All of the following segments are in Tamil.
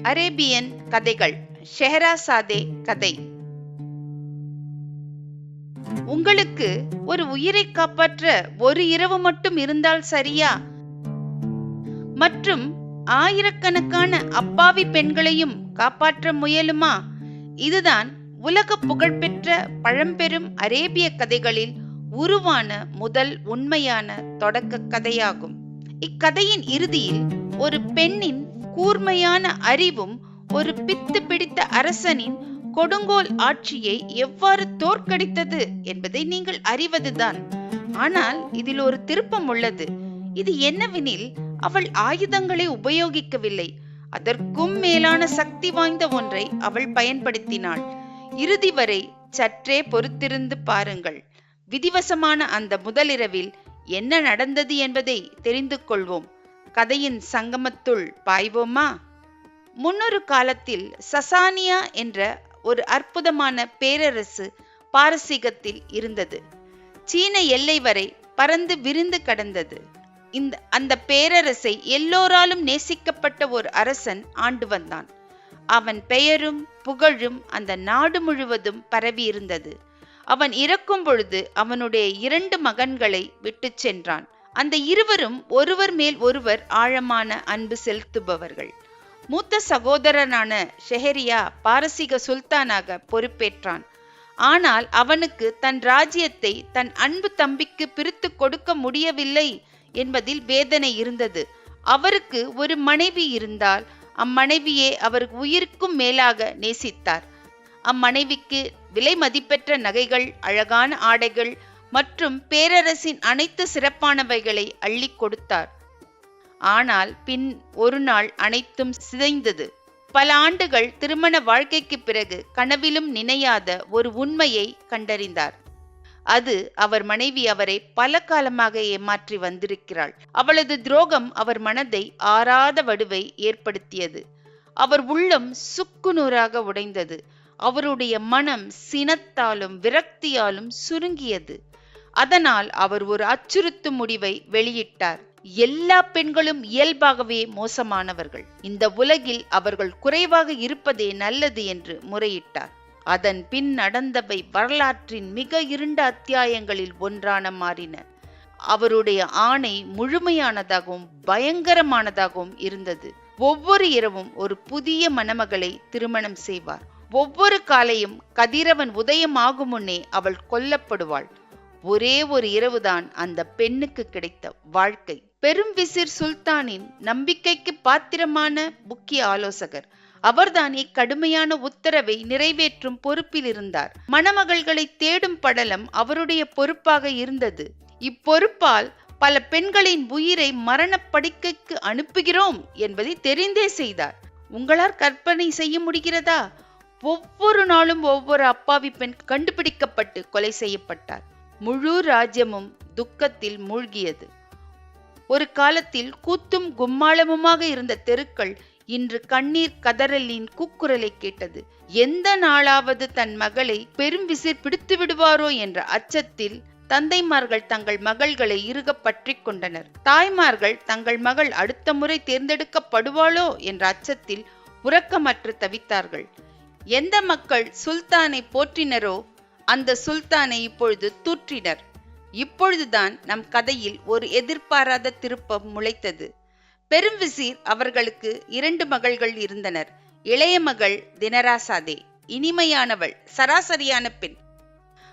அரேபியன் கதைகள். ஷெஹ்ரசாதே கதை. உங்களுக்கு ஒரு உயிரை காப்பாற்ற ஒரு இரவு மட்டும் இருந்தால் சரியா? மற்றும் ஆயிரக்கணக்கான அப்பாவி பெண்களையும் காப்பாற்ற முயலுமா? இதுதான் உலக புகழ்பெற்ற பழம்பெரும் அரேபிய கதைகளில் உருவான முதல் உண்மையான தொடக்க கதையாகும். இக்கதையின் இறுதியில் ஒரு பெண்ணின் கூர்மையான அறிவும் ஒரு பித்து பிடித்த அரசனின் கொடுங்கோல் ஆட்சியை எவ்வாறு தோற்கடித்தது என்பதை நீங்கள் அறிவதுதான். ஆனால் இதில் ஒரு திருப்பம் உள்ளது. இது என்னவெனில், அவள் ஆயுதங்களை உபயோகிக்கவில்லை, அதற்கும் மேலான சக்தி வாய்ந்த ஒன்றை அவள் பயன்படுத்தினாள். இறுதி வரை சற்றே பொறுத்திருந்து பாருங்கள். விதிவசமான அந்த முதலிரவில் என்ன நடந்தது என்பதை தெரிந்து கொள்வோம். கதையின் சங்கமத்துள் பாய்வோமா? முன்னொரு காலத்தில் சசானியா என்ற ஒரு அற்புதமான பேரரசு பாரசீகத்தில் இருந்தது. சீன எல்லை வரை பறந்து விரிந்து கடந்தது. அந்த பேரரசை எல்லோராலும் நேசிக்கப்பட்ட ஒரு அரசன் ஆண்டு வந்தான். அவன் பெயரும் புகழும் அந்த நாடு முழுவதும் பரவி இருந்தது. அவன் இறக்கும் பொழுது அவனுடைய 2 மகன்களை விட்டு சென்றான். அந்த இருவரும் ஒருவர் மேல் ஒருவர் ஆழமான அன்பு செலுத்துபவர்கள். மூத்த சகோதரனான ஷெஹரியா பாரசீக சுல்தானாக பொறுப்பேற்றான். ஆனால் அவனுக்கு தன் ராஜ்யத்தை தன் அன்பு தம்பிக்கு பிரித்து கொடுக்க முடியவில்லை என்பதில் வேதனை இருந்தது. அவருக்கு ஒரு மனைவி இருந்தால் அம்மனைவியை அவர் உயிருக்கும் மேலாக நேசித்தார். அம்மனைவிக்கு விலை மதிப்பெற்ற நகைகள், அழகான ஆடைகள் மற்றும் பேரரசின் அனைத்து சிறப்பானவைகளை அள்ளி கொடுத்தார். ஆனால் பின் ஒரு நாள் அனைத்தும் சிதைந்தது. பல ஆண்டுகள் திருமண வாழ்க்கைக்கு பிறகு கனவிலும் நினையாத ஒரு உண்மையை கண்டறிந்தார். அது அவர் மனைவி அவரை பல காலமாக ஏமாற்றி வந்திருக்கிறாள். அவளது துரோகம் அவர் மனதை ஆறாத வடுவை ஏற்படுத்தியது. அவர் உள்ளம் சுக்குநூறாக உடைந்தது. அவருடைய மனம் சினத்தாலும் விரக்தியாலும் சுருங்கியது. அதனால் அவர் ஒரு அச்சுறுத்தும் முடிவை வெளியிட்டார். எல்லா பெண்களும் இயல்பாகவே மோசமானவர்கள். இந்த உலகில் அவர்கள் குறைவாக இருப்பதே நல்லது என்று முறையிட்டார். அதன் பின் நடந்தவை வரலாற்றின் மிக இருண்ட அத்தியாயங்களில் ஒன்றான மாறின. அவருடைய ஆணை முழுமையானதாகவும் பயங்கரமானதாகவும் இருந்தது. ஒவ்வொரு இரவும் ஒரு புதிய மணமகளை திருமணம் செய்வார். ஒவ்வொரு காலையும் கதிரவன் உதயமாகும் முன்னே அவள் கொல்லப்படுவாள். ஒரே ஒரு இரவுதான் அந்த பெண்ணுக்கு கிடைத்த வாழ்க்கை. பெரும் விசிர் சுல்தானின் நம்பிக்கைக்கு பாத்திரமான முக்கிய ஆலோசகர். அவர்தான் இக்கடுமையான உத்தரவை நிறைவேற்றும் பொறுப்பில் இருந்தார். மணமகள்களை தேடும் படலம் அவருடைய பொறுப்பாக இருந்தது. இப்பொறுப்பால் பல பெண்களின் உயிரை மரண படுக்கைக்கு அனுப்புகிறோம் என்பதை தெரிந்தே செய்தார். உங்களால் கற்பனை செய்ய முடிகிறதா? ஒவ்வொரு நாளும் ஒவ்வொரு அப்பாவி பெண் கண்டுபிடிக்கப்பட்டு கொலை செய்யப்பட்டார். முழு ராஜ்யமும் துக்கத்தில் மூழ்கியது. ஒரு காலத்தில் கூத்தும் கும்மாளமுமாக இருந்த தெருக்கள் இன்று கண்ணீர் கதறலின் கூக்குரலை கேட்டது. எந்த நாளாவது தன் மகளை பெரும் விசிர் பிடித்து விடுவாரோ என்ற அச்சத்தில் தந்தைமார்கள் தங்கள் மகள்களை இறுக பற்றி கொண்டனர். தாய்மார்கள் தங்கள் மகள் அடுத்த முறை தேர்ந்தெடுக்கப்படுவாளோ என்ற அச்சத்தில் உறக்கமற்று தவித்தார்கள். எந்த மக்கள் சுல்தானை போற்றினரோ அந்த சுல்தானை இப்பொழுது தூற்றினர். இப்பொழுதுதான் நம் கதையில் ஒரு எதிர்பாராத திருப்பம் முளைத்தது. பெரும் விசீர் அவர்களுக்கு 2 மகள்கள் இருந்தனர். இளைய மகள் தினராசாதே, இனிமையானவள், சராசரியான பெண்.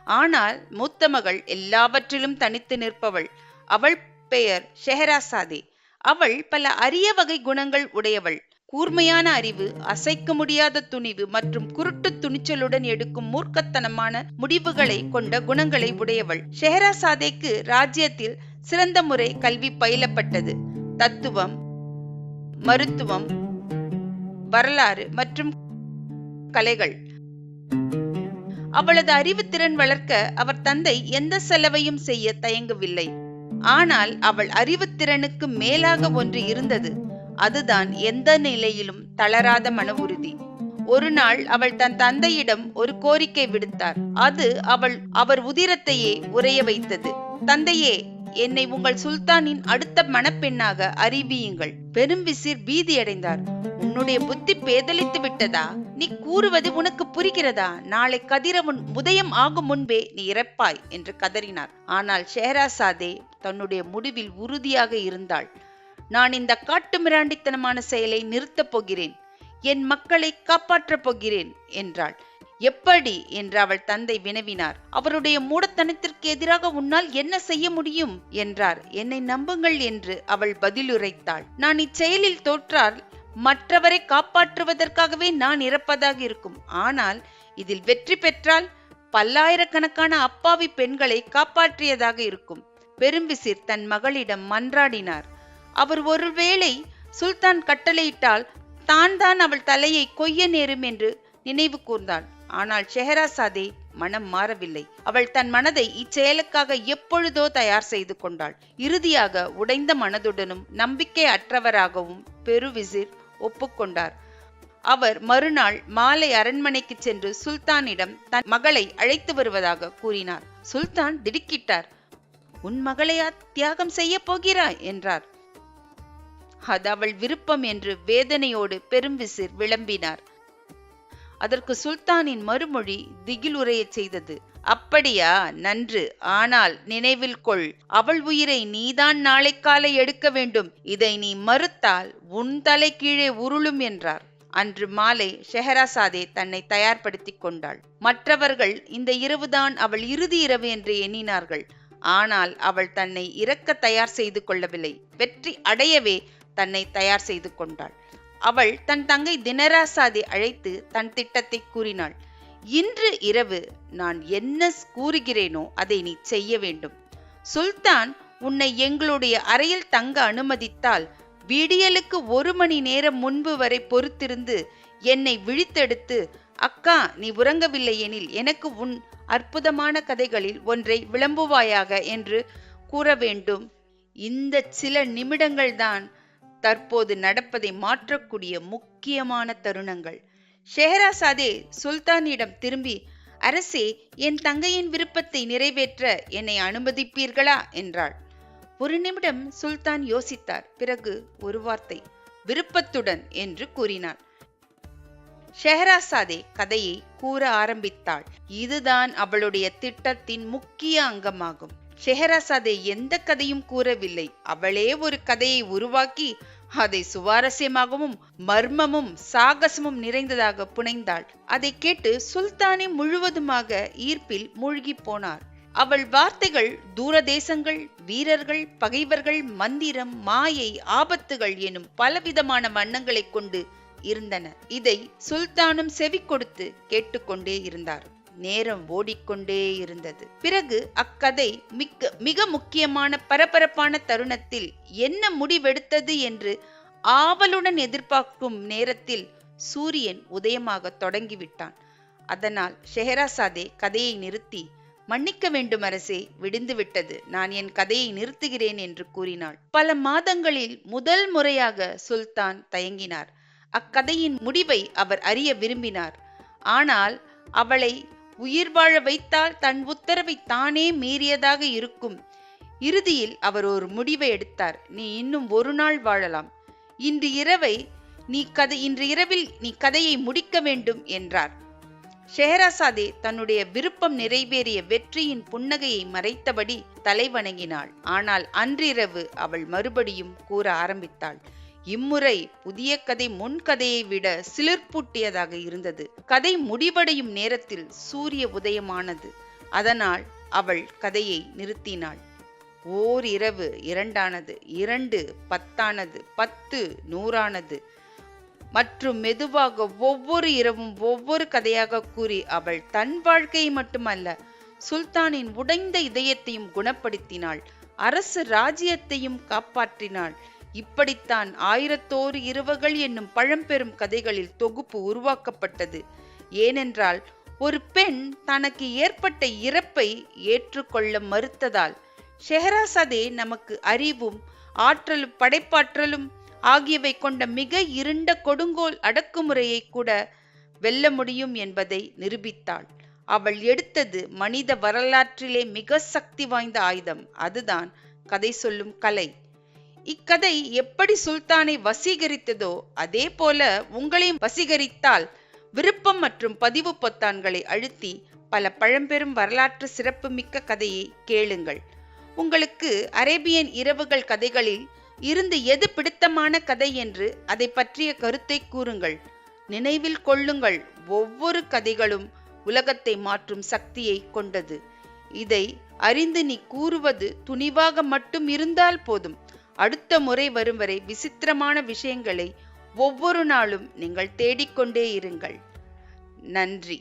ஆனால் மூத்த மகள் எல்லாவற்றிலும் தனித்து நிற்பவள். அவள் பெயர் ஷெஹ்ரசாதே. அவள் பல அரிய வகை குணங்கள் உடையவள். கூர்மையான அறிவு, அசைக்க முடியாத துணிவு மற்றும் குருட்டு துணிச்சலுடன் எடுக்கும் மூர்க்கத்தனமான முடிவுகளை கொண்ட குணங்களை உடையவள். ஷெஹ்ரசாதேக்கு ராஜ்யத்தில் சிறந்த முறை கல்வி பயிலப்பட்டது. தத்துவம், மருத்துவம், வரலாறு மற்றும் கலைகள். அவளது அறிவுத்திறன் வளர்க்க அவர் தந்தை எந்த செலவையும் செய்ய தயங்கவில்லை. ஆனால் அவள் அறிவுத்திறனுக்கு மேலாக ஒன்று இருந்தது. அதுதான் எந்த நிலையிலும் தளராத மன உறுதி. ஒரு நாள் அவள் தன் தந்தையிடம் ஒரு கோரிக்கை விடுத்தார். அது அவர் உதிரத்தையே உறைய வைத்தது. தந்தையே, என்னை உங்கள் சுல்தானின் அடுத்த மணப்பெண்ணாக அறிவியுங்கள். பெரும் விசிர் பீதியடைந்தார். உன்னுடைய புத்தி பேதலித்து விட்டதா? நீ கூறுவது உனக்கு புரிகிறதா? நாளை கதிரவன் உதயம் ஆகும் முன்பே நீ இறப்பாய் என்று கதறினார். ஆனால் ஷெஹ்ரசாதே தன்னுடைய முடிவில் உறுதியாக இருந்தாள். நான் இந்த காட்டு மிராண்டித்தனமான செயலை நிறுத்தப் போகிறேன், என் மக்களை காப்பாற்றப் போகிறேன் என்றாள். எப்படி என்று அவள் தந்தை வினவினார். அவருடைய மூடத்தனத்திற்கு எதிராக உன்னால் என்ன செய்ய முடியும் என்றார். என்னை நம்புங்கள் என்று அவள் பதிலுரைத்தாள். நான் இச்செயலில் தோற்றால் மற்றவரை காப்பாற்றுவதற்காகவே நான் இறப்பதாக இருக்கும். ஆனால் இதில் வெற்றி பெற்றால் பல்லாயிரக்கணக்கான அப்பாவி பெண்களை காப்பாற்றியதாக இருக்கும். பெரும்பிசிர் தன் மகளிடம் மன்றாடினார். அவர் ஒருவேளை சுல்தான் கட்டளையிட்டால் தான் அவள் தலையை கொய்ய நேரும் என்று நினைவு கூர்ந்தாள். ஆனால் ஷெஹ்ரசாதே மனம் மாறவில்லை. அவள் தன் மனதை இச்செயலுக்காக எப்பொழுதோ தயார் செய்து கொண்டாள். இறுதியாக உடைந்த மனதுடனும் நம்பிக்கை அற்றவராகவும் பெருவிசிர் ஒப்புக்கொண்டார். அவர் மறுநாள் மாலை அரண்மனைக்கு சென்று சுல்தானிடம் தன் மகளை அழைத்து வருவதாக கூறினார். சுல்தான் திடுக்கிட்டார். உன் மகளையா தியாகம் செய்ய போகிறாய் என்றார். அது அவள் விருப்பம் என்று வேதனையோடு பெரும்பிசிர் விளம்பினார். அதற்கு சுல்தானின் மறுமொழி திகிலுரைய செய்தது. அப்படியா, நன்று. ஆனால் நினைவில் கொள், அவள் உயிரை நீதான் நாளை காலை எடுக்க வேண்டும். இதை நீ மறுத்தால் உன் தலை கீழே உருளும் என்றார். அன்று மாலை ஷெஹ்ரசாதே தன்னை தயார்படுத்திக் கொண்டாள். மற்றவர்கள் இந்த இரவுதான் அவள் இறுதி இரவு என்று எண்ணினார்கள். ஆனால் அவள் தன்னை இறக்க தயார் செய்து கொள்ளவில்லை, வெற்றி அடையவே தன்னை தயார் செய்து கொண்டாள். அவள் தன் தங்கை தினராசாதை அழைத்து தன் திட்டத்தை கூறினாள். இன்று இரவு நான் என்ன கூறுகிறேனோ அதை நீ செய்ய வேண்டும். சுல்தான் உன்னை எங்களுடைய அறையில் தங்க அனுமதித்தால் விடியலுக்கு 1 மணி நேரம் முன்பு வரை பொறுத்திருந்து என்னை விழித்தெடுத்து, அக்கா நீ உறங்கவில்லை எனில் எனக்கு உன் அற்புதமான கதைகளில் ஒன்றை விளம்புவாயாக என்று கூற வேண்டும். இந்த சில நிமிடங்கள்தான் தற்போது நடப்பதை மாற்றக்கூடிய முக்கியமான தருணங்கள். ஷெஹ்ரசாதே சுல்தானிடம் திரும்பி, அரசே, என் தங்கையின் விருப்பத்தை நிறைவேற்ற என்னை அனுமதிப்பீர்களா என்றாள். ஒரு நிமிடம் சுல்தான் யோசித்தார். பிறகு ஒரு வார்த்தை, விருப்பத்துடன் என்று கூறினார். ஷெஹ்ரசாதே கதையை கூற ஆரம்பித்தாள். இதுதான் அவளுடைய திட்டத்தின் முக்கிய அங்கமாகும். ஷெஹ்ரசாதே எந்த கதையும் கூறவில்லை. அவளே ஒரு கதையை உருவாக்கி அதை சுவாரஸ்யமாகவும் மர்மமும் சாகசமும் நிறைந்ததாக புனைந்தாள். அதை கேட்டு சுல்தானே முழுவதுமாக ஈர்ப்பில் மூழ்கி போனார். அவள் வார்த்தைகள் தூரதேசங்கள், வீரர்கள், பகைவர்கள், மந்திரம், மாயை, ஆபத்துகள் எனும் பலவிதமான வண்ணங்களை கொண்டு இருந்தன. இதை சுல்தானும் செவி கொடுத்து கேட்டுக்கொண்டே இருந்தார். நேரம் ஓடிக்கொண்டே இருந்தது. பிறகு அக்கதை மிக முக்கியமான பரபரப்பான தருணத்தில் என்ன முடிவெடுத்தது என்று ஆவலுடன் எதிர்பார்க்கும் நேரத்தில் சூரியன் உதயமாக தொடங்கிவிட்டான். அதனால் ஷெஹ்ரசாதே கதையை நிறுத்தி, மன்னிக்க வேண்டும் அரசே, விடிந்துவிட்டது, நான் என் கதையை நிறுத்துகிறேன் என்று கூறினாள். பல மாதங்களில் முதல் முறையாக சுல்தான் தயங்கினார். அக்கதையின் முடிவை அவர் அறிய விரும்பினார். ஆனால் அவளை உயிர் வாழ வைத்தால் தன் உத்தரவை தானே மீறியதாக இருக்கும். இறுதியில் அவர் ஒரு முடிவை எடுத்தார். நீ இன்னும் 1 நாள் வாழலாம். இன்று இரவில் நீ கதையை முடிக்க வேண்டும் என்றார். ஷெஹ்ரசாதே தன்னுடைய விருப்பம் நிறைவேறிய வெற்றியின் புன்னகையை மறைத்தபடி தலை வணங்கினாள். ஆனால் அன்றிரவு அவள் மறுபடியும் கூற ஆரம்பித்தாள். இம்முறை புதிய கதை முன்கதையை விட சிலிர்ப்பூட்டியதாக இருந்தது. கதை முடிவடையும் நேரத்தில் சூரிய உதயமானது. அதனால் அவள் கதையை நிறுத்தினாள். ஓர் இரவு 2ஆனது, 2 10ஆனது, 10 100ஆனது மற்றும் மெதுவாக ஒவ்வொரு இரவும் ஒவ்வொரு கதையாக கூறி அவள் தன் வாழ்க்கையை மட்டுமல்ல, சுல்தானின் உடைந்த இதயத்தையும் குணப்படுத்தினாள். அரசு ராஜ்யத்தையும் காப்பாற்றினாள். இப்படித்தான் 1001 இரவுகள் என்னும் பழம்பெரும் கதைகளில் தொகுப்பு உருவாக்கப்பட்டது. ஏனென்றால் ஒரு பெண் தனக்கு ஏற்பட்ட இறப்பை ஏற்றுக்கொள்ள மறுத்ததால். ஷெஹ்ரசாதே நமக்கு அறிவும் ஆற்றலும் படைப்பாற்றலும் ஆகியவை கொண்ட மிக இருண்ட கொடுங்கோல் அடக்குமுறையை கூட வெல்ல முடியும் என்பதை நிரூபித்தாள். அவள் எடுத்தது மனித வரலாற்றிலே மிக சக்தி வாய்ந்த ஆயுதம். அதுதான் கதை சொல்லும் கலை. இக்கதை எப்படி சுல்தானை வசீகரித்ததோ அதே போல உங்களையும் வசீகரித்தால் விருப்பம் மற்றும் பதிவு பொத்தான்களை அழுத்தி பல பழம்பெரும் வரலாற்று சிறப்புமிக்க கதையை கேளுங்கள். உங்களுக்கு அரேபியன் இரவுகள் கதைகளில் இருந்து எது பிடித்தமான கதை என்று அதை பற்றிய கருத்தை கூறுங்கள். நினைவில் கொள்ளுங்கள், ஒவ்வொரு கதைகளும் உலகத்தை மாற்றும் சக்தியை கொண்டது. இதை அறிந்து நீ கூறுவது துணிவாக மட்டும் இருந்தால் போதும். அடுத்த முறை வரும் வரை விசித்திரமான விஷயங்களை ஒவ்வொரு நாளும் நீங்கள் தேடிக்கொண்டே இருங்கள். நன்றி.